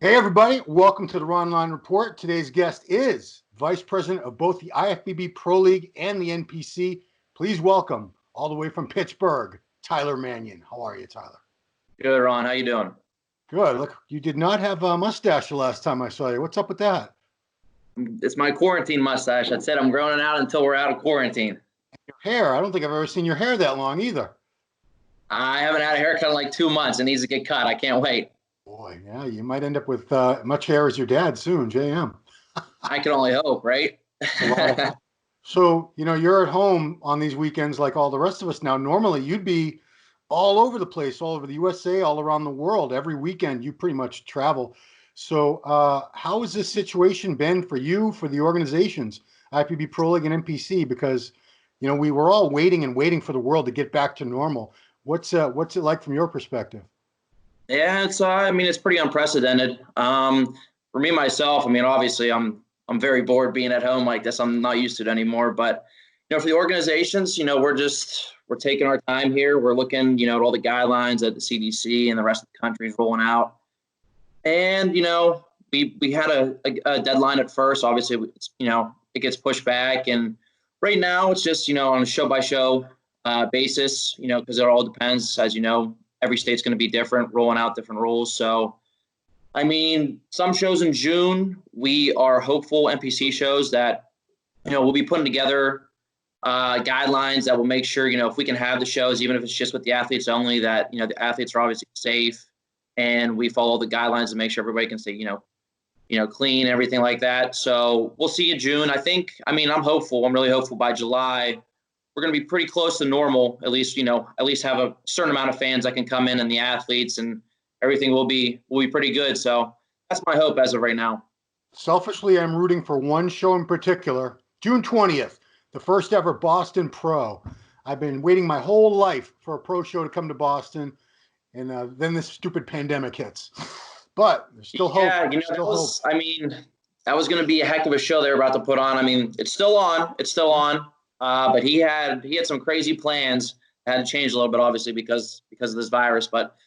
Hey everybody, welcome to the Ronline Report. Today's guest is Vice President of both the Ifbb Pro League and the NPC. Please welcome, all the way from Pittsburgh, Tyler Manion. How are you, Tyler? Good, Ron. How you doing? Good. Look, you did not have a mustache the last time I saw you. What's up with that? It's my quarantine mustache. I said I'm growing it out until we're out of quarantine. Your hair. I don't think I've ever seen your hair that long either. I haven't had a haircut in like 2 months. It needs to get cut. I can't wait. Boy, yeah, you might end up with much hair as your dad soon, JM. I can only hope, right? So, you're at home on these weekends like all the rest of us now. Normally, you'd be all over the place, all over the USA, all around the world. Every weekend, you pretty much travel. So, how has this situation been for you, for the organizations, IFBB Pro League and NPC? Because, we were all waiting and waiting for the world to get back to normal. What's it like from your perspective? Yeah, it's pretty unprecedented. For me myself, obviously I'm very bored being at home like this. I'm not used to it anymore. But for the organizations, we're taking our time here. We're looking, at all the guidelines that the CDC and the rest of the country is rolling out. And we had a deadline at first. Obviously, it gets pushed back, and right now it's just on a show by show basis. Because it all depends, as every state's going to be different, rolling out different rules. So, some shows in June, we are hopeful NPC shows that, we'll be putting together guidelines that will make sure, if we can have the shows, even if it's just with the athletes only, that, the athletes are obviously safe and we follow the guidelines to make sure everybody can stay, clean, everything like that. So we'll see in June. I'm hopeful. I'm really hopeful by July we're going to be pretty close to normal, at least have a certain amount of fans that can come in and the athletes, and everything will be pretty good. So that's my hope as of right now. Selfishly, I'm rooting for one show in particular, June 20th, the first ever Boston Pro. I've been waiting my whole life for a pro show to come to Boston, and then this stupid pandemic hits. But there's still hope. Yeah, that was going to be a heck of a show they were about to put on. It's still on. It's still on. But he had some crazy plans. Had to change a little bit, obviously, because of this virus. But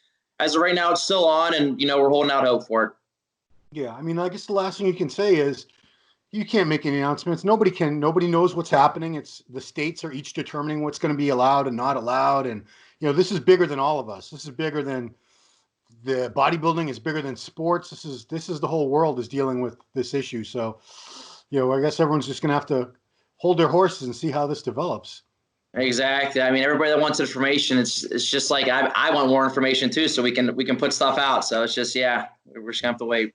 as of right now, it's still on, and we're holding out hope for it. Yeah, I guess the last thing you can say is you can't make any announcements. Nobody can. Nobody knows what's happening. It's the states are each determining what's going to be allowed and not allowed. And this is bigger than all of us. This is bigger than the bodybuilding. Is bigger than sports. This is the whole world is dealing with this issue. So, I guess everyone's just going to have to hold their horses and see how this develops. Exactly. Everybody that wants information, it's just like I want more information too, so we can put stuff out. So it's just, we're just gonna have to wait.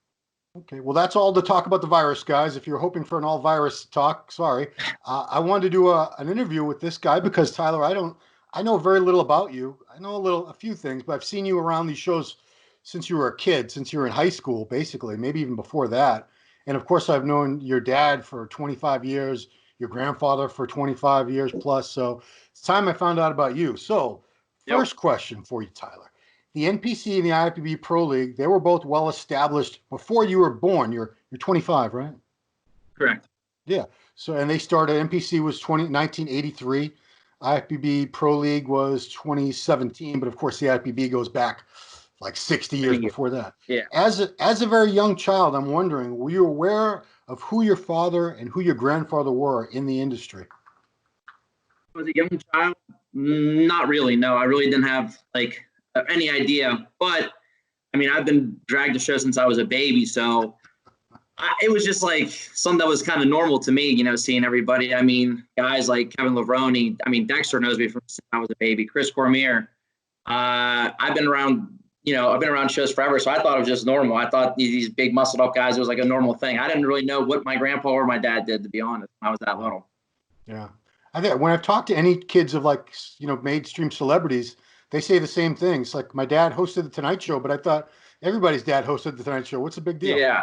Okay, well, that's all to talk about the virus, guys. If you're hoping for an all virus talk, sorry. I wanted to do an interview with this guy because, Tyler, I know very little about you. I know a few things, but I've seen you around these shows since you were a kid, since you were in high school, basically, maybe even before that. And of course, I've known your dad for 25 years, your grandfather for 25 years plus. So it's time I found out about you. So first question for you, Tyler. The NPC and the IFBB Pro League, they were both well established before you were born. You're 25, right? Correct. Yeah. So, and they started, NPC was 1983. IFBB Pro League was 2017, but of course the IFBB goes back like 60 years before that. Yeah. As a very young child, I'm wondering, were you aware of who your father and who your grandfather were in the industry? As a young child, not really. No, I really didn't have any idea. But I've been dragged to shows since I was a baby, so it was just like something that was kind of normal to me. Seeing everybody. Guys like Kevin Levrone. Dexter knows me from since I was a baby. Chris Cormier. I've been around. I've been around shows forever, so I thought it was just normal. I thought these big muscled up guys, it was like a normal thing. I didn't really know what my grandpa or my dad did, to be honest, when I was that little. Yeah. I think when I've talked to any kids of mainstream celebrities, they say the same thing. It's like my dad hosted the Tonight Show, but I thought everybody's dad hosted the Tonight Show. What's the big deal? Yeah.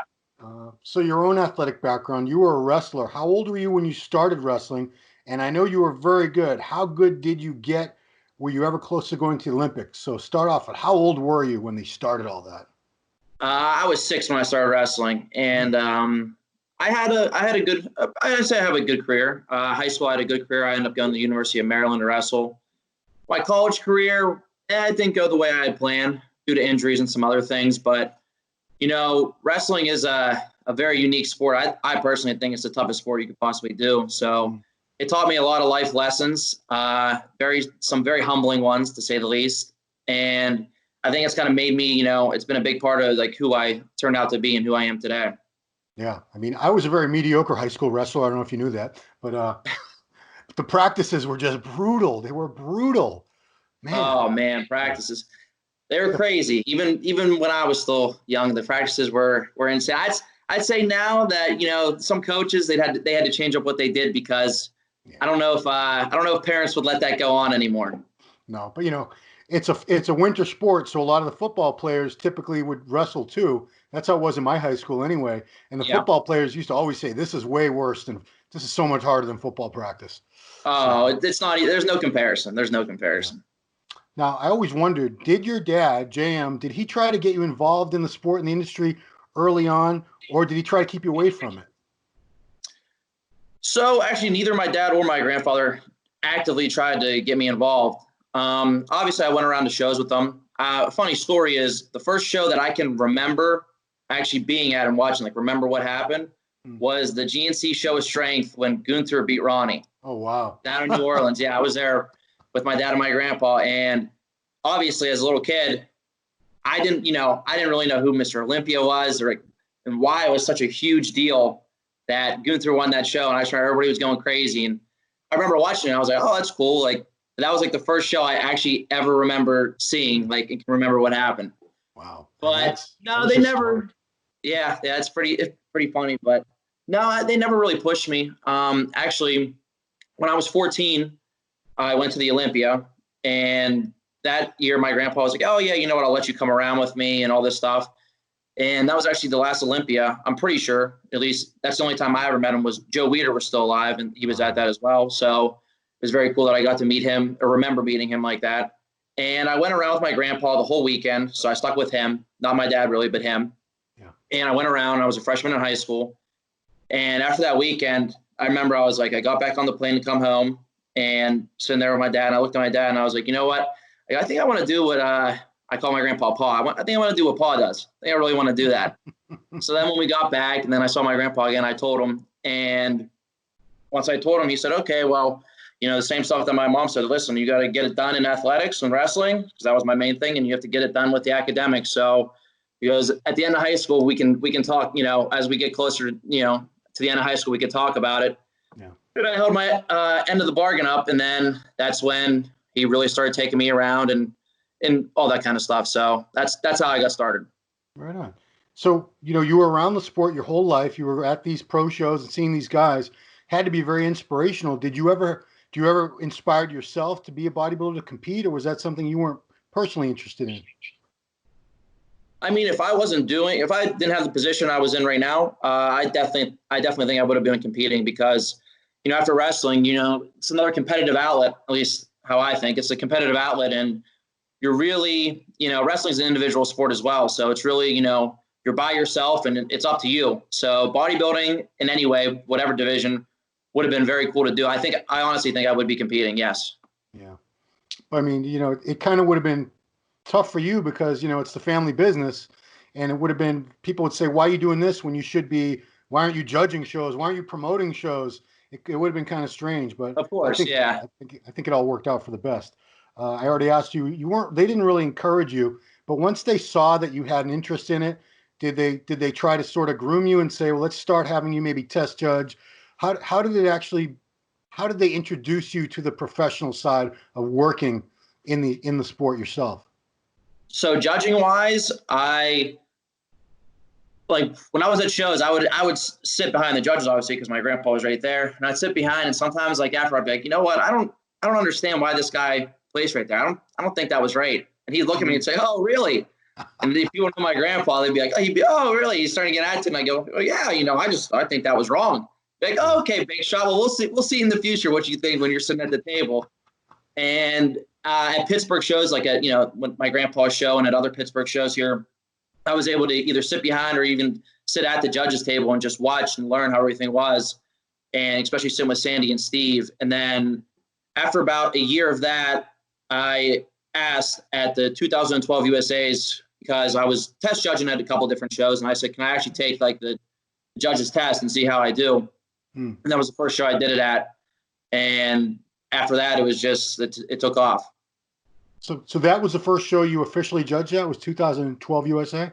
So your own athletic background, you were a wrestler. How old were you when you started wrestling? And I know you were very good. How good did you get? Were you ever close to going to the Olympics? So start off at how old were you when they started all that? I was 6 when I started wrestling, and I'd say I have a good career. High school, I had a good career. I ended up going to the University of Maryland to wrestle. My college career, I didn't go the way I had planned due to injuries and some other things. But Wrestling is a very unique sport. I personally think it's the toughest sport you could possibly do. So it taught me a lot of life lessons, some very humbling ones, to say the least. And I think it's kind of made me, it's been a big part of like who I turned out to be and who I am today. Yeah. I mean, I was a very mediocre high school wrestler. I don't know if you knew that, but the practices were just brutal. They were brutal. Man. Oh man, practices. They were crazy. Even when I was still young, the practices were insane. I'd say now that some coaches they had to change up what they did because I don't know if parents would let that go on anymore. No, but it's a winter sport, so a lot of the football players typically would wrestle too. That's how it was in my high school anyway. And the football players used to always say, "This is way worse than this is so much harder than football practice." Oh, so, it's not. There's no comparison. There's no comparison. Now, I always wondered, did your dad, JM, did he try to get you involved in the sport and the industry early on, or did he try to keep you away from it? So actually, neither my dad or my grandfather actively tried to get me involved. Obviously, I went around to shows with them. Funny story is the first show that I can remember actually being at and watching, like remember what happened, was the GNC Show of Strength when Gunther beat Ronnie. Oh, wow. Down in New Orleans. Yeah, I was there with my dad and my grandpa. And obviously, as a little kid, I didn't really know who Mr. Olympia was and why it was such a huge deal that Gunther won that show. And I swear everybody was going crazy. And I remember watching it. I was like, oh, that's cool. Like, that was like the first show I actually ever remember seeing, like, and can remember what happened. Wow. But no, they never. Smart. Yeah, it's pretty funny. But no, they never really pushed me. Actually, when I was 14, I went to the Olympia, and that year my grandpa was like, oh yeah, you know what, I'll let you come around with me and all this stuff. And that was actually the last Olympia. I'm pretty sure, at least that's the only time I ever met him, was Joe Weider was still alive, and he was at that as well. So it was very cool that I got to meet him or remember meeting him like that. And I went around with my grandpa the whole weekend. So I stuck with him, not my dad really, but him. Yeah. And I went around. I was a freshman in high school. And after that weekend, I remember I was like, I got back on the plane to come home and sitting there with my dad. And I looked at my dad and I was like, you know what? I think I want to do what I call my grandpa Pa. I think I want to do what Pa does. I think I really want to do that. So then when we got back and then I saw my grandpa again, I told him. And once I told him, he said, okay, well, the same stuff that my mom said, listen, you got to get it done in athletics and wrestling, because that was my main thing. And you have to get it done with the academics. So because at the end of high school, we can talk, as we get closer, to the end of high school, we could talk about it. Yeah. And I held my end of the bargain up. And then that's when he really started taking me around and all that kind of stuff. So that's how I got started. Right on. So, you were around the sport your whole life. You were at these pro shows and seeing these guys. Had to be very inspirational. Do you ever inspired yourself to be a bodybuilder, to compete, or was that something you weren't personally interested in? I mean, if I didn't have the position I was in right now, I definitely think I would have been competing because, after wrestling, it's another competitive outlet, at least how I think. It's a competitive outlet, and you're really, wrestling is an individual sport as well. So it's really, you're by yourself and it's up to you. So bodybuilding in any way, whatever division, would have been very cool to do. I honestly think I would be competing. Yes. Yeah. I mean, it kind of would have been tough for you because, it's the family business, and it would have been, people would say, why are you doing this when you should be, why aren't you judging shows? Why aren't you promoting shows? It would have been kind of strange, but of course, I think it all worked out for the best. I already asked you, they didn't really encourage you, but once they saw that you had an interest in it, did they try to sort of groom you and say, well, let's start having you maybe test judge? How did they introduce you to the professional side of working in the sport yourself? So judging wise, when I was at shows, I would sit behind the judges, obviously, because my grandpa was right there, and I'd sit behind. And sometimes, after, I'd be like, you know what? I don't understand why this guy placed right there. I don't think that was right. And he'd look at me and say, oh, really? And if you know my grandpa, they'd be like, oh, really? He's starting to get at it. And I go, oh, yeah, I think that was wrong. Like, oh, okay, Big Shot. Well, we'll see in the future what you think when you're sitting at the table. And at Pittsburgh shows, when my grandpa's show and at other Pittsburgh shows here, I was able to either sit behind or even sit at the judges' table and just watch and learn how everything was, and especially sitting with Sandy and Steve. And then after about a year of that, I asked at the 2012 USA's because I was test judging at a couple of different shows, and I said, can I actually take like the judge's test and see how I do? And that was the first show I did it at. And after that, it was just, it took off. So that was the first show you officially judged at, was 2012 USA?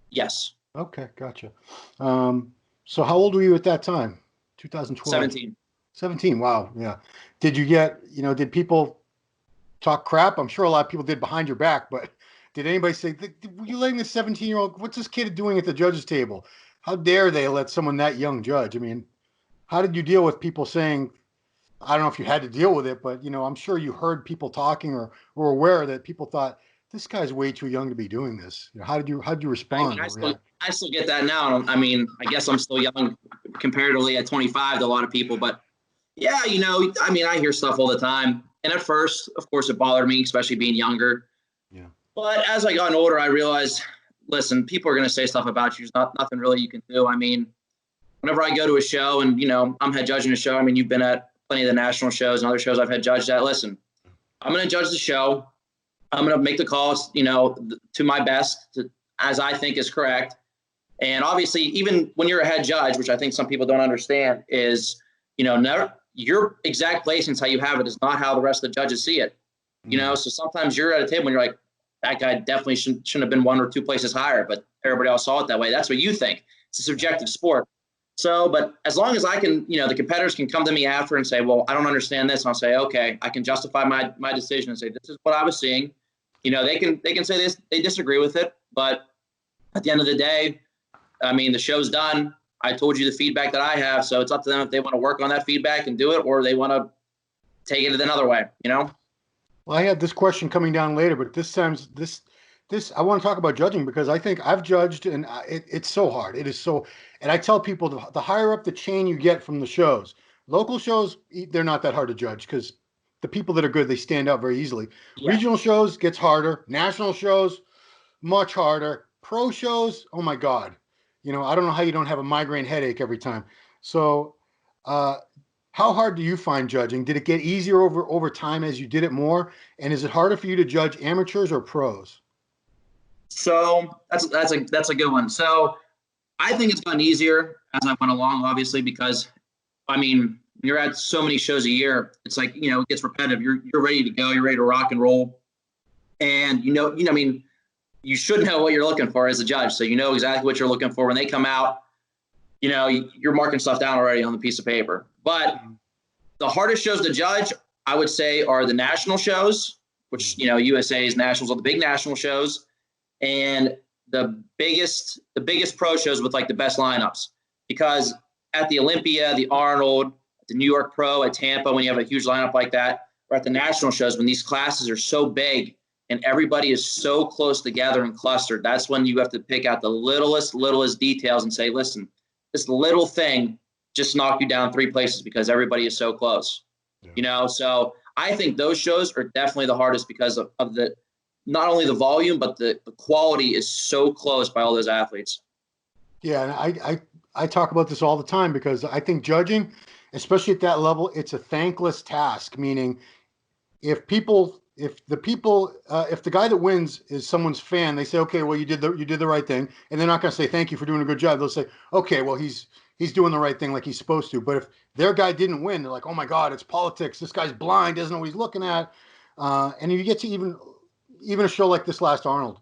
Yes. Okay, gotcha. So how old were you at that time? 2012? 17. 17, wow, yeah. Did you get, did people talk crap? I'm sure a lot of people did behind your back, but did anybody say, were you letting this 17-year-old, what's this kid doing at the judge's table? How dare they let someone that young judge? I mean, how did you deal with people saying, I don't know if you had to deal with it, but, I'm sure you heard people talking or were aware that people thought, this guy's way too young to be doing this. How did you respond? I still get that now. I mean, I guess I'm still young comparatively at 25 to a lot of people, but yeah, I mean, I hear stuff all the time. And at first, of course, it bothered me, especially being younger. Yeah. But as I got older, I realized, listen, people are going to say stuff about you. There's nothing really you can do. I mean, whenever I go to a show and, I'm head judging a show, I mean, you've been at plenty of the national shows and other shows I've had judged at. Listen, I'm going to judge the show. I'm going to make the calls, to my best, as I think is correct. And obviously, even when you're a head judge, which I think some people don't understand, is, never your exact placings, how you have it, is not how the rest of the judges see it. So sometimes you're at a table and you're like, that guy definitely shouldn't have been 1 or 2 places higher, but everybody else saw it that way. That's what you think. It's a subjective sport. So, but as long as I can, the competitors can come to me after and say, well, I don't understand this. And I'll say, okay, I can justify my decision and say, this is what I was seeing. They can say this, they disagree with it. But at the end of the day, I mean, the show's done. I told you the feedback that I have. So it's up to them if they want to work on that feedback and do it, or they want to take it another way, Well, I had this question coming down later, but this I want to talk about judging, because I think I've judged, and it's so hard. It is so, and I tell people, the higher up the chain you get from the shows, local shows, they're not that hard to judge because the people that are good, they stand out very easily. Yeah. Regional shows gets harder. National shows, much harder. Pro shows, oh my God. I don't know how you don't have a migraine headache every time. So how hard do you find judging? Did it get easier over time as you did it more? And is it harder for you to judge amateurs or pros? So that's a good one. So I think it's gotten easier as I went along, obviously, because I mean, you're at so many shows a year. It's like, it gets repetitive. You're ready to go. You're ready to rock and roll. And, I mean, you should know what you're looking for as a judge. So you know exactly what you're looking for when they come out. You're marking stuff down already on the piece of paper. But the hardest shows to judge, I would say, are the national shows, which, USA's nationals are the big national shows, and the biggest pro shows with like the best lineups. Because at the Olympia, the Arnold, the New York Pro, at Tampa, when you have a huge lineup like that, or at the national shows, when these classes are so big and everybody is so close together and clustered, that's when you have to pick out the littlest details and say, listen, this little thing just knocked you down 3 places because everybody is so close. Yeah. So I think those shows are definitely the hardest because of the not only the volume, but the quality is so close by all those athletes. Yeah, and I talk about this all the time because I think judging, especially at that level, it's a thankless task. Meaning, if the guy that wins is someone's fan, they say, okay, well, you did the right thing, and they're not going to say thank you for doing a good job. They'll say, okay, well, he's doing the right thing like he's supposed to. But if their guy didn't win, they're like, oh my God, it's politics. This guy's blind, doesn't know what he's looking at. And you get to even a show like this last Arnold,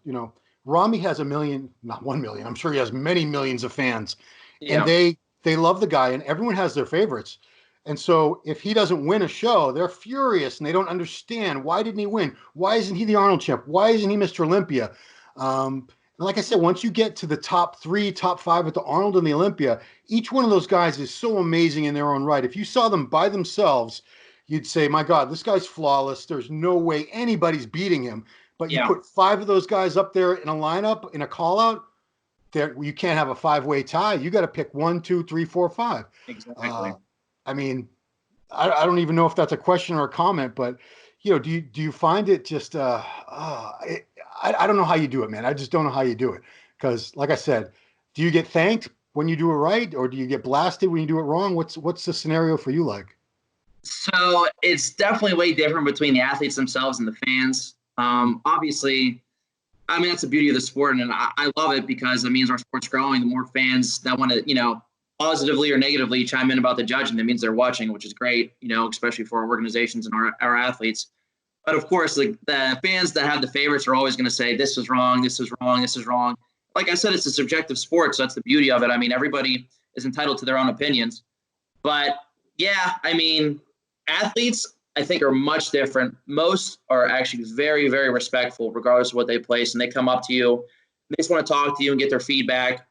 Rami has not 1 million. I'm sure he has many millions of fans, and they love the guy, and everyone has their favorites. And so if he doesn't win a show, they're furious and they don't understand, why didn't he win? Why isn't he the Arnold champ? Why isn't he Mr. Olympia? And like I said, once you get to the top 3, top 5 at the Arnold and the Olympia, each one of those guys is so amazing in their own right. If you saw them by themselves, you'd say, my God, this guy's flawless. There's no way anybody's beating him. But you put 5 of those guys up there in a lineup, in a call out, you can't have a 5-way tie. You got to pick 1, 2, 3, 4, 5. Exactly. I mean, I don't even know if that's a question or a comment, but do you find it just I don't know how you do it, man. I just don't know how you do it, because like I said, do you get thanked when you do it right, or do you get blasted when you do it wrong? What's the scenario for you like? So it's definitely way different between the athletes themselves and the fans. Obviously, I mean, that's the beauty of the sport, and I love it because it means our sport's growing. The more fans that want to, positively or negatively chime in about the judging, that means they're watching, which is great, especially for our organizations and our athletes. But of course, like the fans that have the favorites are always going to say, this is wrong, this is wrong, this is wrong. Like I said, it's a subjective sport, so that's the beauty of it. I mean, everybody is entitled to their own opinions. But yeah, I mean, athletes, I think, are much different. Most are actually very, very respectful, regardless of what they place, and they come up to you. They just want to talk to you and get their feedback.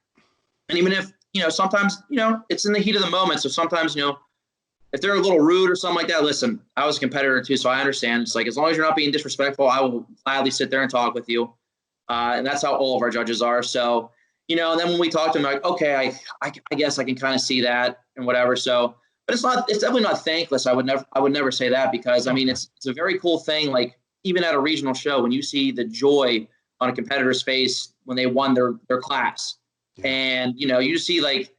And even if, sometimes, it's in the heat of the moment. So sometimes, if they're a little rude or something like that, listen, I was a competitor too, so I understand. It's like, as long as you're not being disrespectful, I will gladly sit there and talk with you. And that's how all of our judges are. So, and then when we talk to them, like, okay, I guess I can kind of see that and whatever. So, but it's definitely not thankless. I would never say that, because I mean, it's a very cool thing. Like, even at a regional show, when you see the joy on a competitor's face when they won their class, and, you see, like,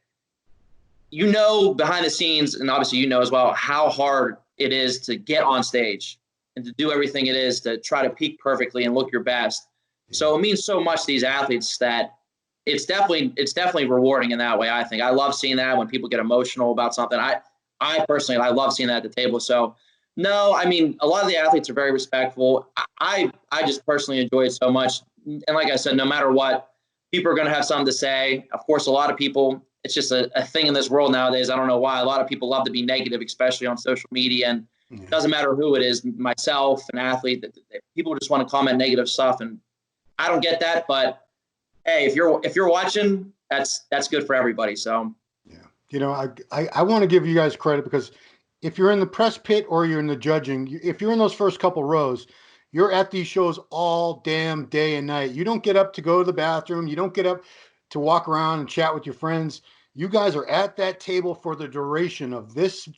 behind the scenes, and obviously, as well, how hard it is to get on stage and to do everything it is to try to peak perfectly and look your best. So it means so much to these athletes that it's definitely rewarding in that way. I think I love seeing that when people get emotional about something. I personally, I love seeing that at the table. So no, I mean, a lot of the athletes are very respectful. I just personally enjoy it so much. And like I said, no matter what, people are going to have something to say. Of course, a lot of people, it's just a thing in this world nowadays. I don't know why. A lot of people love to be negative, especially on social media. And it doesn't matter who it is, myself, an athlete, people just want to comment negative stuff. And I don't get that. But hey, if you're watching, that's good for everybody. So yeah, I want to give you guys credit, because if you're in the press pit or you're in the judging, if you're in those first couple rows, you're at these shows all damn day and night. You don't get up to go to the bathroom. You don't get up to walk around and chat with your friends. You guys are at that table for the duration of this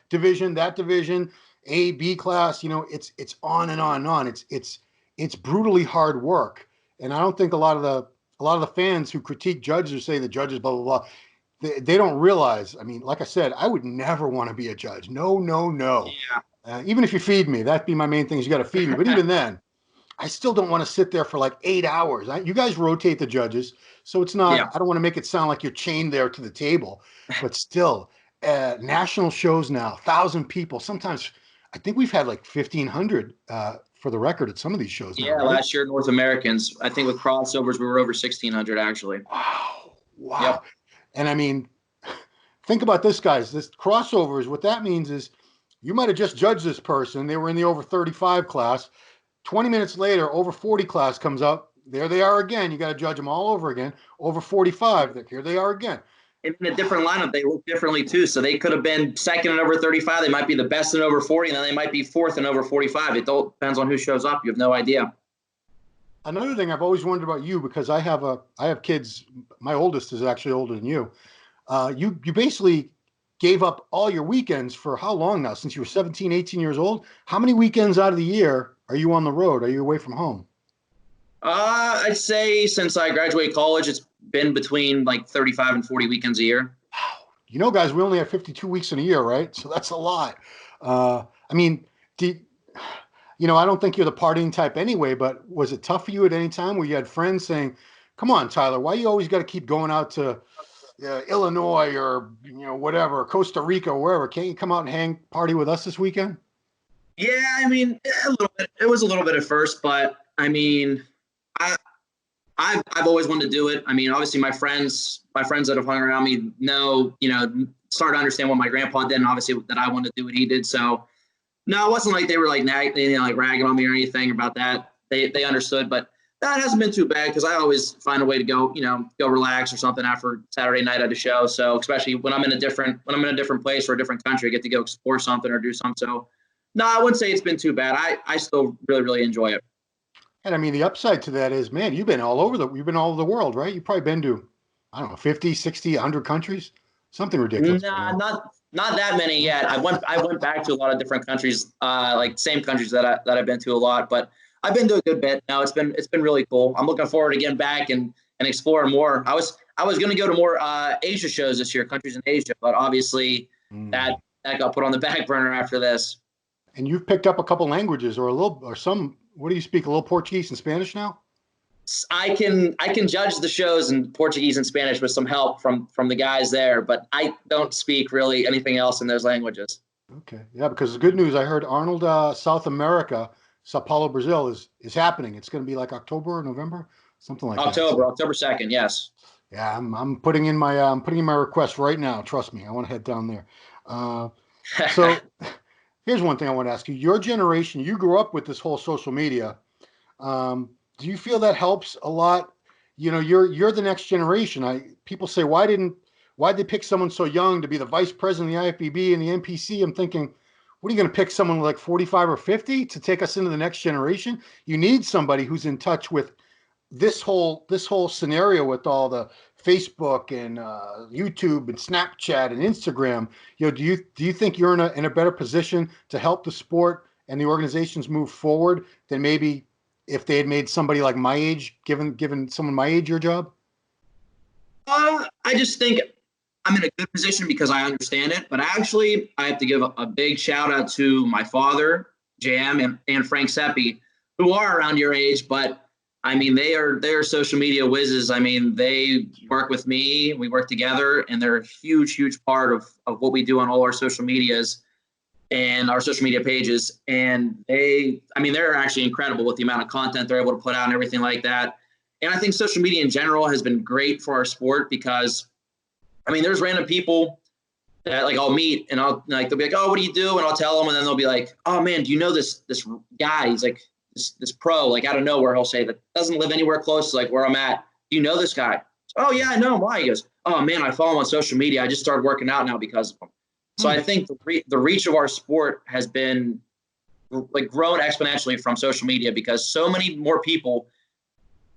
division, that division, A, B class. It's on and on and on. It's brutally hard work. And I don't think a lot of the fans who critique judges or say the judges blah blah blah, they don't realize. I mean, like I said, I would never want to be a judge. No, no, no. yeah, Even if you feed me, that'd be my main thing, is you got to feed me. But even then, I still don't want to sit there for like 8 hours. You guys rotate the judges, so it's not. yeah. I don't want to make it sound like you're chained there to the table, but still, national shows now, 1,000 people. Sometimes, I think we've had like 1,500 for the record at some of these shows now. Yeah, Right? last year North Americans, I think with crossovers, we were over 1,600 actually. Wow, wow. Yep. And I mean, think about this, guys. This crossovers. What that means is, you might have just judged this person. They were in the over 35 class. 20 minutes later, over 40 class comes up. There they are again. You got to judge them all over again. Over 45, here they are again. In a different lineup, they look differently too. So they could have been second in over 35. They might be the best in over 40, and then they might be fourth in over 45. It all depends on who shows up. You have no idea. Another thing I've always wondered about you, because I have kids. My oldest is actually older than you. You basically gave up all your weekends for how long now? Since you were 17, 18 years old? How many weekends out of the year are you on the road? Are you away from home? I'd say since I graduated college, it's been between like 35 and 40 weekends a year. Guys, we only have 52 weeks in a year, right? So that's a lot. I mean, I don't think you're the partying type anyway, but was it tough for you at any time where you had friends saying, come on, Tyler, why you always got to keep going out to Illinois or, whatever, Costa Rica or wherever? Can't you come out and party with us this weekend? Yeah, I mean, a little bit. It was a little bit at first, but I mean, I've always wanted to do it. I mean, obviously my friends that have hung around me know, started to understand what my grandpa did, and obviously that I wanted to do what he did. So no, it wasn't like they were like like ragging on me or anything about that. They understood, but that hasn't been too bad, because I always find a way to go relax or something after Saturday night at a show. So especially when I'm in a different place or a different country, I get to go explore something or do something. So no, I wouldn't say it's been too bad. I still really, really enjoy it. And I mean, the upside to that is, man, you've been all over the world, right? You've probably been to, I don't know, 50, 60, 100 countries, something ridiculous. Nah, not that many yet. I went back to a lot of different countries, like same countries that I've been to a lot, but I've been to a good bit now. It's been really cool. I'm looking forward to getting back and exploring more. I was going to go to more Asia shows this year, countries in Asia, but obviously that got put on the back burner after this. And you've picked up a couple languages or some What do you speak? A little Portuguese and Spanish now? I can judge the shows in Portuguese and Spanish with some help from the guys there, but I don't speak really anything else in those languages. Okay, yeah, because the good news, I heard Arnold, South America, Sao Paulo, Brazil is happening. It's going to be like October or November, something like that. So, October 2nd, yes. yeah, I'm putting in my request right now. Trust me, I want to head down there. So here's one thing I want to ask you. Your generation, you grew up with this whole social media. Do you feel that helps a lot? You know, you're the next generation. People say, why'd they pick someone so young to be the vice president of the IFBB and the NPC? I'm thinking, what are you going to pick someone like 45 or 50 to take us into the next generation? You need somebody who's in touch with this whole scenario with all the Facebook and YouTube and Snapchat and Instagram. You know, do you think you're in a better position to help the sport and the organizations move forward than maybe if they had made somebody like my age, given someone my age your job? I just think I'm in a good position because I understand it. But actually, I have to give a big shout out to my father, JM, and Frank Seppi, who are around your age, but I mean, they're social media whizzes. I mean, they work with me, we work together, and they're a huge, huge part of what we do on all our social medias and our social media pages. And they're actually incredible with the amount of content they're able to put out and everything like that. And I think social media in general has been great for our sport because, I mean, there's random people that like I'll meet and they'll be like, oh, what do you do? And I'll tell them, and then they'll be like, oh man, do you know this guy? He's like this pro, like out of nowhere, he'll say that doesn't live anywhere close to like where I'm at. Do you know this guy? Oh yeah, I know him. Why? He goes, oh man, I follow him on social media. I just started working out now because of him. So I think the reach of our sport has been like grown exponentially from social media because so many more people,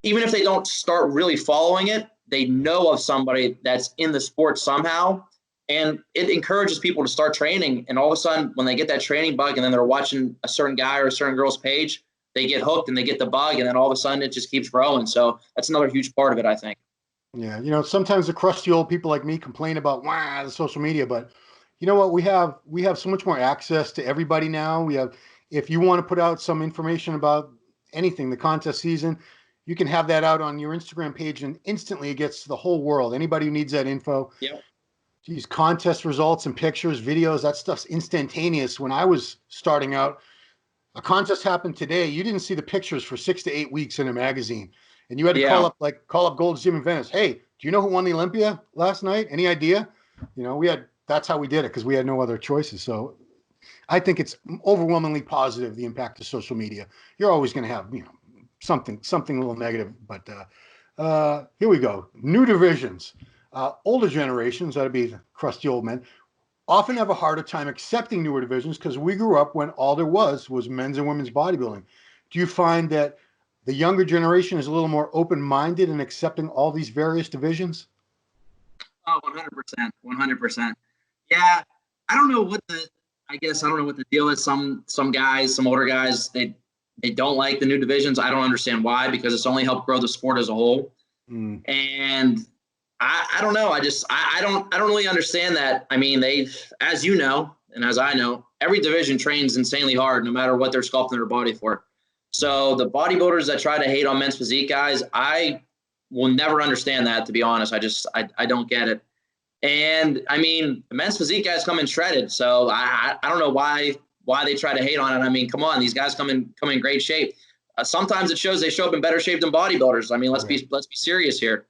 even if they don't start really following it, they know of somebody that's in the sport somehow. And it encourages people to start training. And all of a sudden, when they get that training bug and then they're watching a certain guy or a certain girl's page, they get hooked and they get the bug. And then all of a sudden, it just keeps growing. So that's another huge part of it, I think. Yeah, you know, sometimes the crusty old people like me complain about the social media, but you know what? We have so much more access to everybody now. If you want to put out some information about anything, the contest season, you can have that out on your Instagram page, and instantly it gets to the whole world. Anybody who needs that info. Yep. Geez, contest results and pictures, videos, that stuff's instantaneous. When I was starting out, a contest happened today. You didn't see the pictures for 6 to 8 weeks in a magazine. And you had to call up Gold's Gym in Venice. Hey, do you know who won the Olympia last night? Any idea? You know, that's how we did it because we had no other choices. So I think it's overwhelmingly positive, the impact of social media. You're always going to have, you know, something a little negative, but here we go. New divisions. Older generations, that'd be the crusty old men, often have a harder time accepting newer divisions because we grew up when all there was men's and women's bodybuilding. Do you find that the younger generation is a little more open-minded in accepting all these various divisions? Oh, 100%, 100%. Yeah, I don't know what the deal is. Some guys, some older guys, they don't like the new divisions. I don't understand why, because it's only helped grow the sport as a whole. And I don't know. I don't really understand that. I mean, as you know, and as I know, every division trains insanely hard, no matter what they're sculpting their body for. So the bodybuilders that try to hate on men's physique guys, I will never understand that, to be honest. I don't get it. And I mean, the men's physique guys come in shredded. So I don't know why they try to hate on it. I mean, come on, these guys come in great shape. Sometimes it shows they show up in better shape than bodybuilders. I mean, let's be serious here.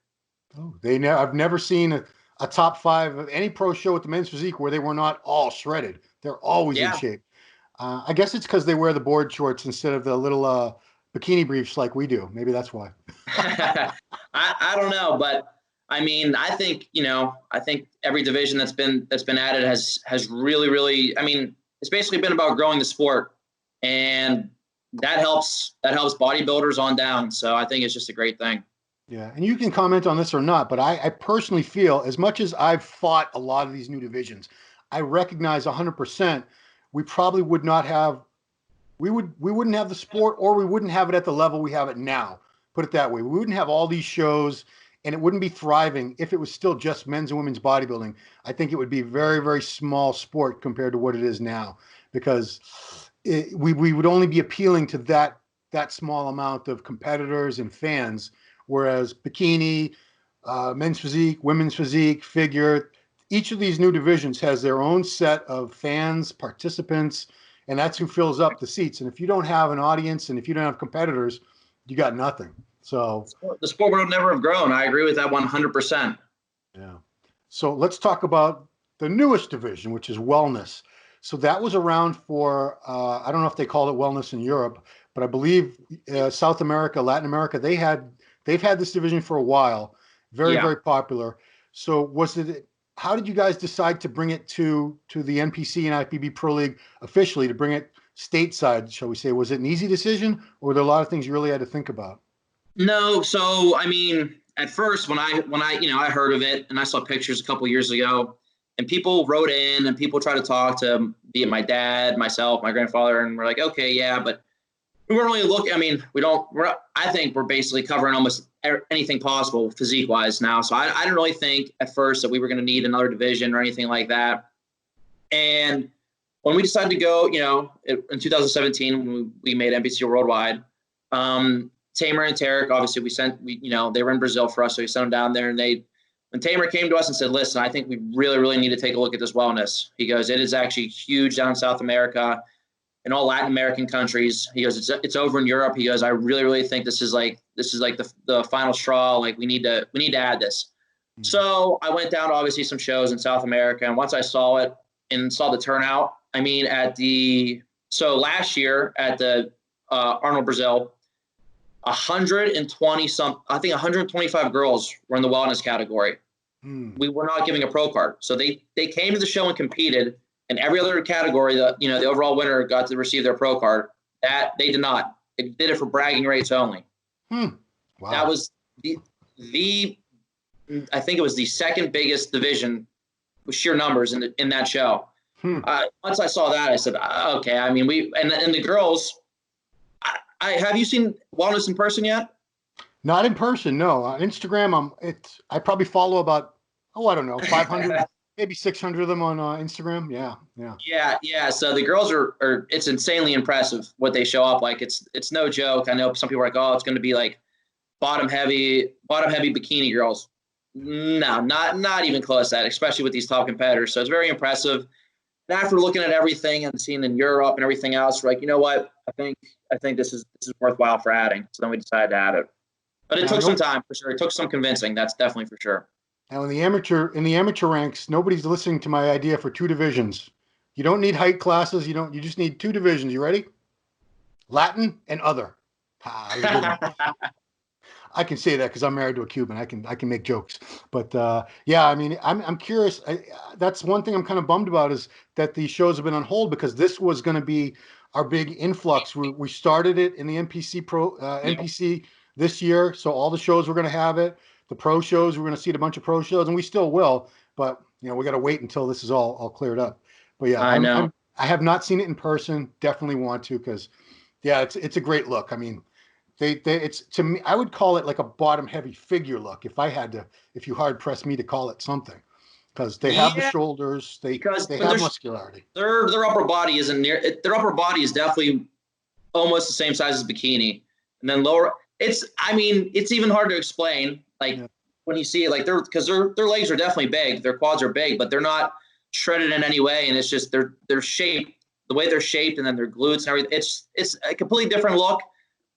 Oh, I've never seen a top 5 of any pro show with the men's physique where they were not all shredded. They're always in shape. I guess it's because they wear the board shorts instead of the little bikini briefs like we do. Maybe that's why. I don't know, but I mean, I think every division that's been added has really, really, I mean, it's basically been about growing the sport, and that helps bodybuilders on down. So I think it's just a great thing. Yeah, and you can comment on this or not, but I personally feel, as much as I've fought a lot of these new divisions, I recognize 100% we probably would not have, we wouldn't have the sport, or we wouldn't have it at the level we have it now. Put it that way. We wouldn't have all these shows, and it wouldn't be thriving if it was still just men's and women's bodybuilding. I think it would be very, very small sport compared to what it is now, because we would only be appealing to that that small amount of competitors and fans, whereas bikini, men's physique, women's physique, figure, each of these new divisions has their own set of fans, participants, and that's who fills up the seats. And if you don't have an audience and if you don't have competitors, you got nothing. So the sport would never have grown. I agree with that 100%. Yeah. So let's talk about the newest division, which is wellness. So that was around for, I don't know if they called it wellness in Europe, but I believe South America, Latin America, they've had this division for a while. Very, very popular. So how did you guys decide to bring it to the NPC and IFBB Pro League officially, to bring it stateside, shall we say? Was it an easy decision, or were there a lot of things you really had to think about? No. So, I mean, at first when I I heard of it and I saw pictures a couple years ago, and people wrote in and people tried to talk to, be it my dad, myself, my grandfather, and we're like, okay, yeah, but we weren't really looking. I mean, I think we're basically covering almost anything possible physique wise now. So I didn't really think at first that we were going to need another division or anything like that. And when we decided to go, in 2017, when we made NPC Worldwide, Tamer and Tarek, obviously they were in Brazil for us. So we sent them down there, and when Tamer came to us and said, listen, I think we really, really need to take a look at this wellness. He goes, it is actually huge down in South America, in all Latin American countries. He goes, it's over in Europe. He goes, I really, really think this is like the final straw. Like we need to add this. Mm-hmm. So I went down to obviously some shows in South America. And once I saw it and saw the turnout, I mean, last year at the Arnold Brazil, 125 girls were in the wellness category. We were not giving a pro card. So they came to the show and competed, and every other category, the overall winner got to receive their pro card. That they did not. They did it for bragging rights only. Wow. That was I think it was the second biggest division with sheer numbers in that show. Once I saw that, I said, okay. I mean, and the girls. Have you seen wellness in person yet? Not in person, no. On Instagram, I probably follow about, I don't know, 500, maybe 600 of them on Instagram. Yeah. So the girls are it's insanely impressive what they show up like. It's no joke. I know some people are like, oh, it's going to be like bottom heavy bikini girls. No, not even close to that, especially with these top competitors. So it's very impressive. And after looking at everything and seeing in Europe and everything else, we're like, you know what? I think this is worthwhile for adding. So then we decided to add it. But it took some time for sure. It took some convincing. That's definitely for sure. Now in the amateur ranks, nobody's listening to my idea for 2 divisions. You don't need height classes. You just need 2 divisions. You ready? Latin and other. I can say that because I'm married to a Cuban. I can make jokes, but yeah, I mean, I'm curious. That's one thing I'm kind of bummed about, is that these shows have been on hold, because this was going to be our big influx. We started it in the NPC this year, so all the shows we're going to have it. The pro shows, we're going to see a bunch of pro shows, and we still will. But we got to wait until this is all cleared up. But yeah, I know. I have not seen it in person. Definitely want to, because yeah, it's a great look. I mean. It's, to me, I would call it like a bottom heavy figure look if you hard press me to call it something, because they have the shoulders, they have muscularity. Their upper body isn't their upper body is definitely almost the same size as bikini, and then lower. It's even hard to explain. Like when you see it, like because their legs are definitely big, their quads are big, but they're not shredded in any way, and it's just they're shaped the way they're shaped, and then their glutes and everything. It's a completely different look.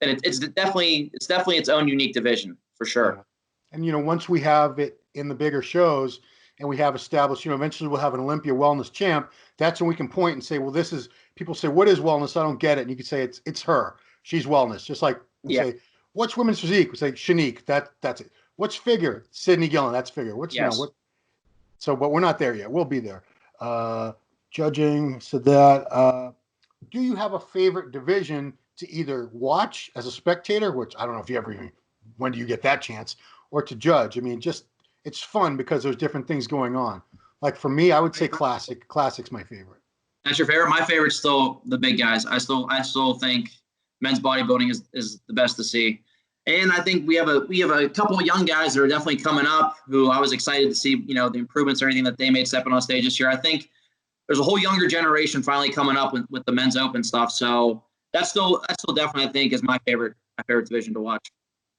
And it's definitely its own unique division for sure. And once we have it in the bigger shows and we have established, eventually we'll have an Olympia wellness champ. That's when we can point and say, well, this is, people say, what is wellness? I don't get it. And you can say it's her. She's wellness. Just like say, what's women's physique? We say Shanique. That's it. What's figure? Sydney Gillen. That's figure. What's So, but we're not there yet. We'll be there. Judging said that. Do you have a favorite division to either watch as a spectator, which I don't know if you ever, when do you get that chance, or to judge? I mean, just, it's fun because there's different things going on. Like for me, I would say Classic's my favorite. That's your favorite? My favorite's still the big guys. I still think men's bodybuilding is the best to see. And I think we have a couple of young guys that are definitely coming up who I was excited to see, the improvements or anything that they made stepping on stage this year. I think there's a whole younger generation finally coming up with the men's open stuff. So That's still definitely, I think, is my favorite division to watch.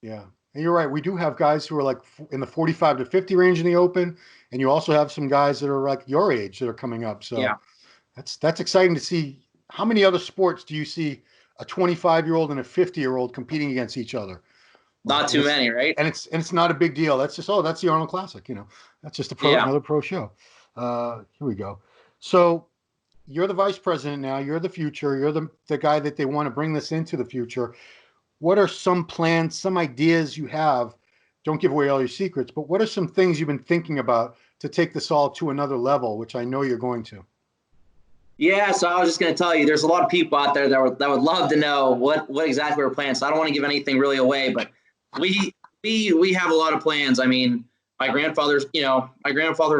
Yeah. And you're right. We do have guys who are like in the 45 to 50 range in the open. And you also have some guys that are like your age that are coming up. So Yeah, that's exciting to see. How many other sports do you see a 25-year-old and a 50-year-old competing against each other? not And too many, right? it's not a big deal. That's just, oh, that's the Arnold Classic, That's just Yeah. another pro show. Here we go. So you're the vice president now. You're the future. You're the guy that they want to bring this into the future. What are some plans, some ideas you have? Don't give away all your secrets, but what are some things you've been thinking about to take this all to another level, which I know you're going to? Yeah, so I was just going to tell you, there's a lot of people out there that would love to know what exactly we're planning. So I don't want to give anything really away, but we have a lot of plans. I mean, my grandfather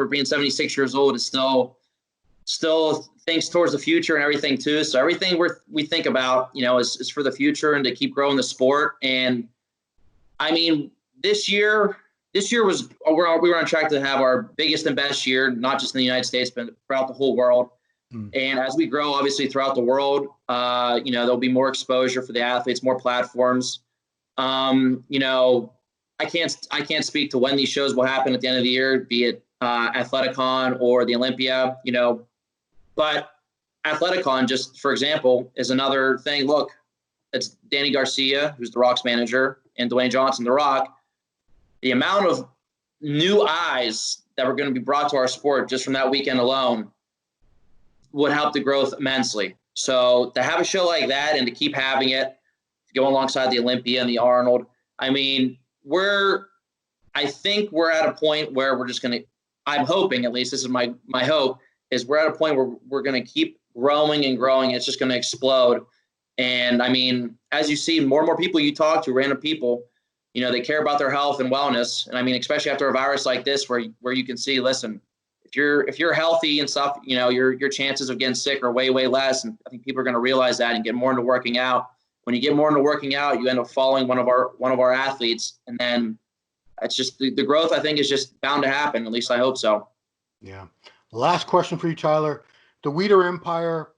being 76 years old is still thinks towards the future and everything too. So everything we think about, is for the future and to keep growing the sport. And I mean, this year was we were on track to have our biggest and best year, not just in the United States, but throughout the whole world. And as we grow, obviously, throughout the world, there'll be more exposure for the athletes, more platforms. I can't speak to when these shows will happen at the end of the year, be it Athleticon or the Olympia, but Athleticon, just for example, is another thing. Look, it's Danny Garcia, who's The Rock's manager, and Dwayne Johnson, The Rock. The amount of new eyes that were going to be brought to our sport just from that weekend alone would help the growth immensely. So to have a show like that and to keep having it, to go alongside the Olympia and the Arnold, I mean, I think we're at a point where we're just going to, I'm hoping, at least this is my hope, is we're at a point where we're going to keep growing and growing. It's just going to explode. And I mean, as you see, more and more people you talk to, random people, they care about their health and wellness. And I mean, especially after a virus like this, where you can see, listen, if you're healthy and stuff, your chances of getting sick are way, way less. And I think people are going to realize that and get more into working out. When you get more into working out, you end up following one of our athletes, and then it's just the growth, I think, is just bound to happen. At least I hope so. Yeah. Last question for you, Tyler. The Weider Empire.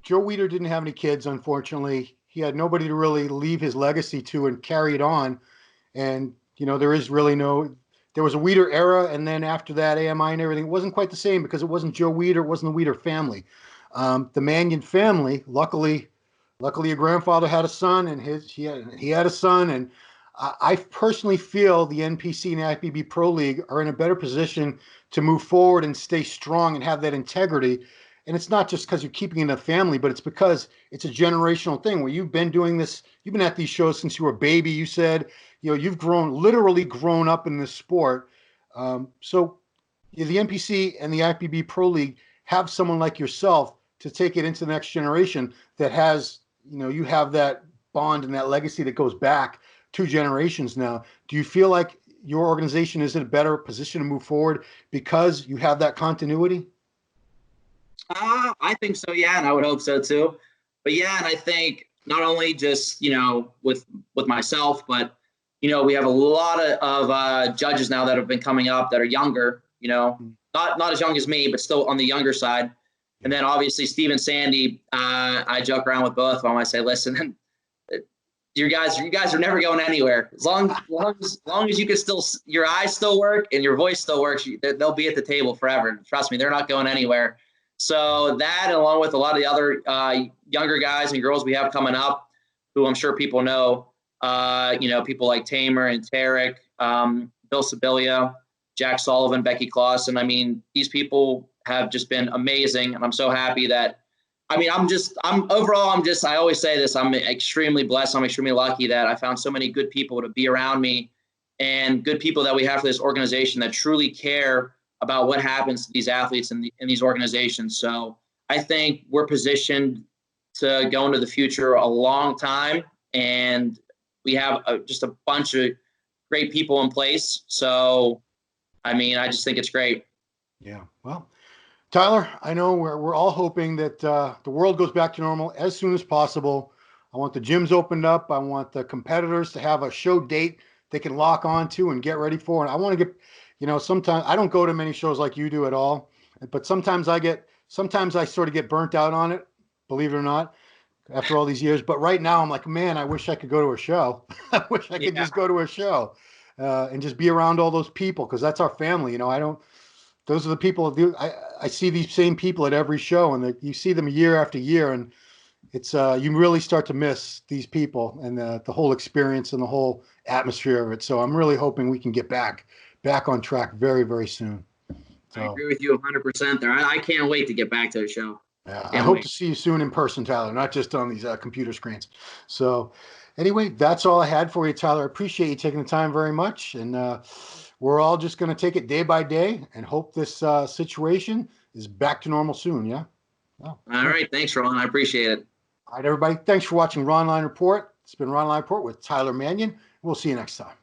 Joe Weider didn't have any kids, unfortunately. He had nobody to really leave his legacy to and carry it on. And, there was a Weider era. And then after that, AMI and everything, it wasn't quite the same because it wasn't Joe Weider. It wasn't the Weider family. The Manion family, luckily your grandfather had a son and he had a son. And I personally feel the NPC and the Ifbb Pro League are in a better position to move forward and stay strong and have that integrity. And it's not just because you're keeping it in a family, but it's because it's a generational thing where you've been doing this. You've been at these shows since you were a baby. You said, you've literally grown up in this sport. So the NPC and the Ifbb Pro League have someone like yourself to take it into the next generation that has, you have that bond and that legacy that goes back 2 generations now. Do you feel like your organization is in a better position to move forward because you have that continuity? I think so, yeah, and I would hope so too. But yeah, and I think not only just with myself, but we have a lot of judges now that have been coming up that are younger. Not as young as me, but still on the younger side. And then obviously Steve and Sandy. I joke around with both of them. I say, listen, you guys are never going anywhere. As long as you can still, your eyes still work and your voice still works, they'll be at the table forever. Trust me, they're not going anywhere. So that, along with a lot of the other younger guys and girls we have coming up, who I'm sure people know, people like Tamer and Tarek, Bill Sibilia, Jack Sullivan, Becky Clausen. I mean, these people have just been amazing, and I'm so happy that. I mean, I always say this, I'm extremely blessed. I'm extremely lucky that I found so many good people to be around me, and good people that we have for this organization that truly care about what happens to these athletes in these organizations. So I think we're positioned to go into the future a long time, and we have just a bunch of great people in place. So, I mean, I just think it's great. Yeah. Well, Tyler, I know we're all hoping that the world goes back to normal as soon as possible. I want the gyms opened up. I want the competitors to have a show date they can lock on to and get ready for. And I want to get, sometimes I don't go to many shows like you do at all, but sometimes I sort of get burnt out on it, believe it or not, after all these years. But right now, I'm like, man, I wish I could go to a show. I wish I could Yeah. just go to a show and just be around all those people because that's our family. You know, I don't. Those are the people. I see these same people at every show, and you see them year after year, and it's you really start to miss these people and the whole experience and the whole atmosphere of it. So I'm really hoping we can get back on track very, very soon. I So agree with you 100% there. I can't wait to get back to the show. yeah, I Can't hope wait. to see you soon in person, Tyler, not just on these computer screens. So anyway, that's all I had for you, Tyler. I appreciate you taking the time very much, and we're all just going to take it day by day and hope this situation is back to normal soon. Yeah. Oh, All cool. right. Thanks, Ron. I appreciate it. All right, everybody. Thanks for watching Ronline Report. It's been Ronline Report with Tyler Manion. We'll see you next time.